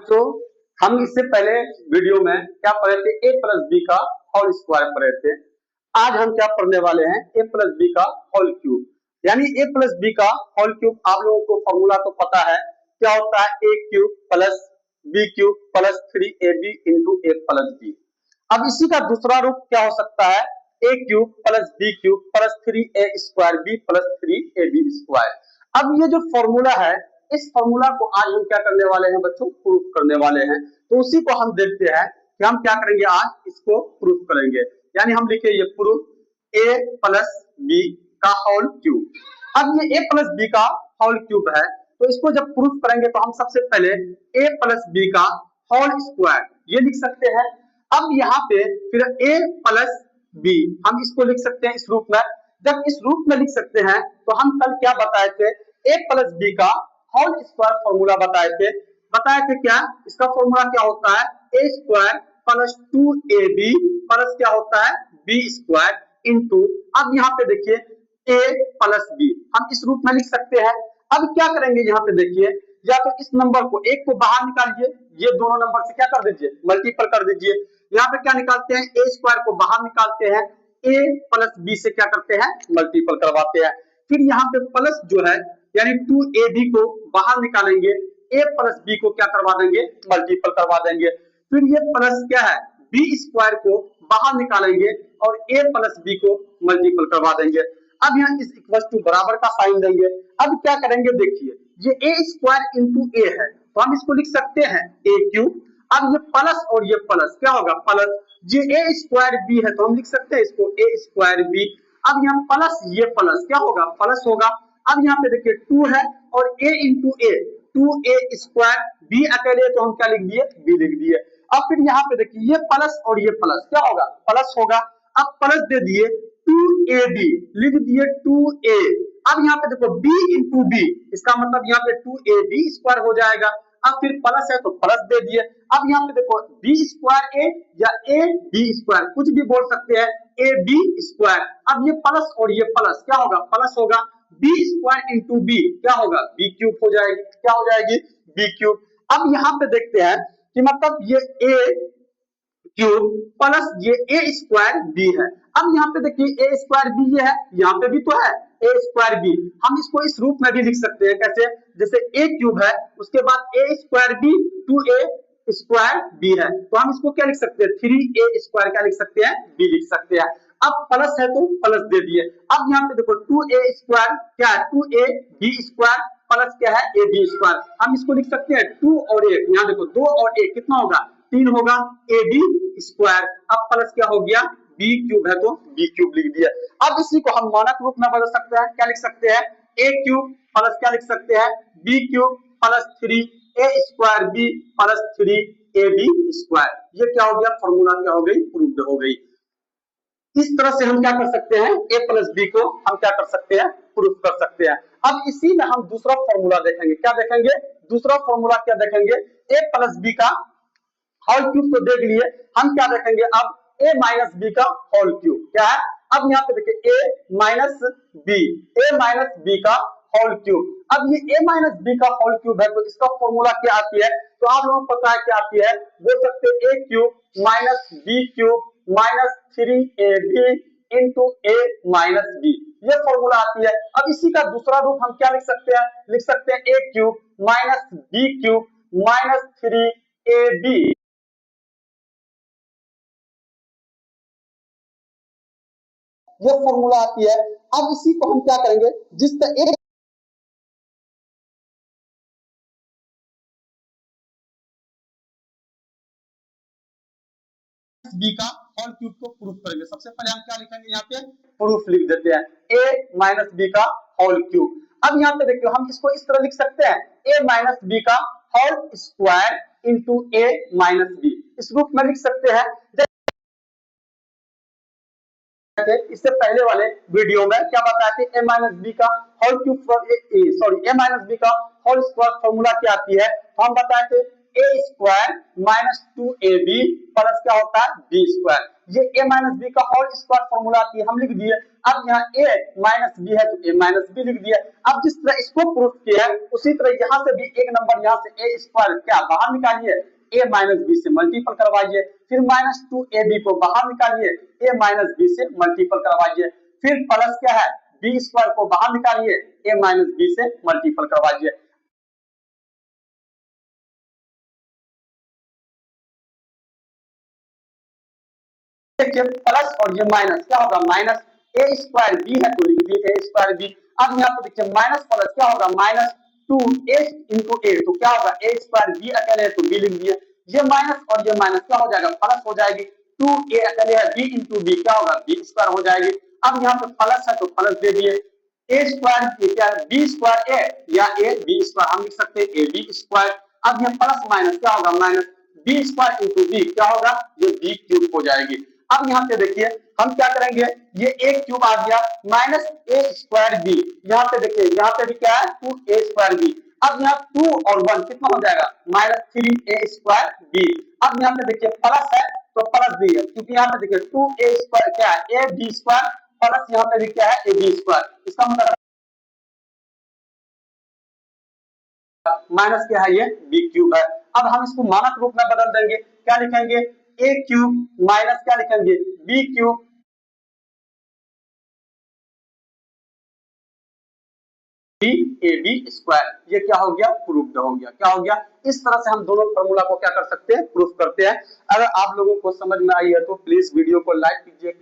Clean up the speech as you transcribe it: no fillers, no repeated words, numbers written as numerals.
तो हम इससे पहले वीडियो में क्या पढ़े थे, ए प्लस बी का होल स्क्वायर पढ़े थे। आज हम क्या पढ़ने वाले हैं, ए प्लस बी का होल क्यूब। यानी ए प्लस बी का होल क्यूब, आप लोगों को फॉर्मूला तो पता है क्या होता है, a cube plus b cube plus 3ab into a plus b. अब इसी का दूसरा रूप क्या हो सकता है, a cube plus b cube plus 3a square B plus 3ab square. अब ये जो फॉर्मूला है, इस फॉर्मूला को आज हम क्या करने वाले हैं बच्चों, प्रूफ करने वाले हैं। तो उसी को हम देखते हैं कि हम क्या करेंगे, आज इसको प्रूफ करेंगे। यानी हम लिखे ये प्रूफ ए प्लस बी का होल क्यूब। अब ये ए प्लस बी का होल क्यूब है, तो इसको जब प्रूफ करेंगे तो हम सबसे पहले ए प्लस बी का होल स्क्वायर ये लिख सकते हैं। अब यहाँ पे फिर ए प्लस बी हम इसको लिख सकते हैं इस रूप में। जब इस रूप में लिख सकते हैं तो हम कल क्या बताए थे, ए प्लस बी का होल स्क्वायर फॉर्मूला बताए थे क्या, इसका फॉर्मूला क्या होता है, ए स्क्वायर प्लस 2ab प्लस क्या होता है बी स्क्वायर इंटू, अब यहाँ पे देखिए ए प्लस बी हम इस रूप में लिख सकते हैं। अब क्या करेंगे, यहाँ पे देखिए, या तो इस नंबर को एक को बाहर निकालिए, ये दोनों नंबर से क्या कर दीजिए, मल्टीपल कर दीजिए। यहाँ पे क्या निकालते हैं, ए स्क्वायर को बाहर निकालते हैं, ए प्लस बी से क्या करते हैं, मल्टीपल करवाते हैं। फिर यहाँ पे प्लस जो है यानी 2ab को बाहर निकालेंगे, a प्लस बी को क्या करवा देंगे, मल्टीपल करवा देंगे। फिर ये प्लस क्या है, बी स्क्वायर को बाहर निकालेंगे और a प्लस बी को मल्टीपल करवा देंगे। अब यहाँ इस इक्वल टू बराबर का साइन देंगे। अब क्या करेंगे, देखिए ये a स्क्वायर इंटू ए है, तो हम इसको लिख सकते हैं a क्यूब। अब ये प्लस और ये प्लस क्या होगा, प्लस, ये a स्क्वायर बी है तो हम लिख सकते हैं इसको a स्क्वायर बी। अब यहाँ प्लस ये प्लस क्या होगा, प्लस होगा। अब यहाँ पे देखिए 2 है और a into A 2a square, B अकेले तो हम क्या लिख दिए, b लिख दिए। अब फिर यहाँ पे देखिए ये प्लस और ये प्लस क्या होगा, प्लस होगा। अब प्लस दे दिए 2ab लिख दिए 2a। अब यहाँ पे देखो b इंटू बी, इसका मतलब यहाँ पे 2ab स्क्वायर हो जाएगा। अब फिर प्लस है तो प्लस दे दिए। अब यहाँ पे देखो बी स्क्वायर ए या ए बी स्क्वायर कुछ भी बोल सकते हैं, ए बी स्क्वायर। अब ये प्लस और ये प्लस क्या होगा, प्लस होगा। बी स्क्वायर इंटू बी क्या होगा, बी क्यूब हो जाएगी, क्या हो जाएगी, बी क्यूब। अब यहाँ पे देखते हैं कि मतलब ये ए क्यूब प्लस ये ए स्क्वायर बी है। अब यहाँ पे देखिए ए स्क्वायर बी ये है, यहाँ पे भी तो है ए स्क्वायर बी। हम इसको इस रूप में भी लिख सकते हैं, कैसे, जैसे ए क्यूब है उसके बाद a square b 2a square b है, तो हम इसको क्या लिख सकते हैं, 3a स्क्वायर क्या लिख सकते हैं, बी लिख सकते हैं। अब प्लस है तो प्लस दे दिए। अब यहाँ पे देखो 2a स्क्वायर क्या है, 2a बी स्क्वायर प्लस क्या है, ए बी स्क्वायर। हम इसको लिख सकते हैं 2 और 1, यहाँ देखो 2 और 1 कितना होगा, 3 होगा, ए बी स्क्वायर। अब प्लस क्या हो गया, बी क्यूब है तो बी क्यूब लिख दिया। अब इसी को हम मानक रूप में बदल सकते हैं, क्या लिख सकते हैं, ए क्यूब प्लस क्या लिख सकते हैं, B cube plus 3a square B plus 3ab square. ये क्या हो गया, फॉर्मूला क्या हो गई, प्रूव्ड हो गई। इस तरह से हम क्या कर सकते हैं, a प्लस बी को हम क्या कर सकते हैं, प्रूफ कर सकते हैं। अब इसी में हम दूसरा फॉर्मूला देखेंगे, क्या देखेंगे, दूसरा फॉर्मूला क्या देखेंगे, a प्लस बी का होल क्यूब तो देख लिए, हम क्या देखेंगे अब a माइनस बी का होल क्यूब क्या है। अब यहाँ पे देखिए a माइनस बी का होल क्यूब। अब ये a माइनस बी का होल क्यूब है तो इसका फॉर्मूला क्या आती है, तो आप लोगों को पता है क्या आती है, बोल सकते हैं a cube minus B cube minus 3ab into a minus B, ये फॉर्मूला आती है। अब इसी का दूसरा रूप हम क्या लिख सकते हैं, लिख सकते हैं a cube minus B cube minus 3ab, ये फॉर्मूला आती है। अब इसी को हम क्या करेंगे, जिससे एक बी का होल क्यूब को प्रूफ करेंगे। सबसे पहले हम क्या लिखेंगे, यहाँ पे प्रूफ लिख देते हैं, a माइनस बी का होल क्यूब। अब यहाँ पे देखिए हम इसको इस तरह लिख सकते हैं, a माइनस बी का whole square into a minus B, इस रूप में लिख सकते हैं। इससे पहले वाले वीडियो में क्या बताया कि a माइनस बी का whole cube a minus B का होल स्क्वायर फॉर्मूला क्या आती है, तो हम बताए थे a square minus 2ab plus क्या होता है b स्क्वायर। ये a माइनस बी का होल स्क्वायर फॉर्मूला थी, हम लिख दिए। अब यहाँ a माइनस बी है तो a माइनस बी लिख दिया। अब जिस तरह इसको प्रूफ किया है उसी तरह यहाँ से भी एक नंबर यहाँ से a स्क्वायर क्या बाहर निकालिए, a माइनस बी से मल्टीपल करवाइए, फिर माइनस टू ए बी को बाहर निकालिए, a माइनस बी से मल्टीपल करवाइए, फिर प्लस क्या है बी स्क्वायर को बाहर निकालिए, a माइनस बी से मल्टीपल करवाइए। देखिए प्लस और ये माइनस क्या होगा, माइनस ए स्क्वायर बी है तो लिख दिए ए स्क्वायर बी। अब यहाँ पे देखिए माइनस प्लस क्या होगा, माइनस टू ए इंटू ए तो क्या होगा ए स्क्वायर बी अकेले है तो बी लिख दिए। ये माइनस और ये माइनस क्या हो जाएगा, प्लस हो जाएगी। टू ए अकेले है बी इंटू बी क्या होगा बी स्क्वायर हो जाएगी। अब यहाँ पे प्लस है तो प्लस दे दिए। ए स्क्वायर क्या है बी स्क्वायर ए या ए बी स्क्वायर हम लिख सकते हैं ए बी स्क्वायर। अब ये प्लस माइनस क्या होगा, minus B square into B क्या होगा, ये बी क्यूब हो जाएगी। अब यहाँ पे देखिए हम क्या करेंगे, ये एक क्यूब आ गया माइनस ए स्क्वायर बी, यहाँ पे देखिए यहाँ पे भी क्या है टू ए स्क्वायर बी। अब यहाँ टू और वन कितना हो जाएगा, माइनस थ्री ए स्क्वायर बी। अब यहाँ पे देखिए प्लस है तो प्लस बी है, क्योंकि यहाँ पे देखिए टू ए स्क्वायर क्या है ए बी स्क्वायर, प्लस यहाँ पे भी क्या है ए बी स्क्वायर, इसका मतलब माइनस क्या है ये बी क्यूब है। अब हम इसको मानक रूप में बदल देंगे, क्या लिखेंगे ए क्यूब माइनस क्या लिखेंगे B cube B A B square, ये क्या हो गया प्रूफ हो गया। क्या हो गया, इस तरह से हम दोनों फॉर्मूला को क्या कर सकते हैं प्रूफ करते हैं। अगर आप लोगों को समझ में आई है तो प्लीज वीडियो को लाइक कीजिए।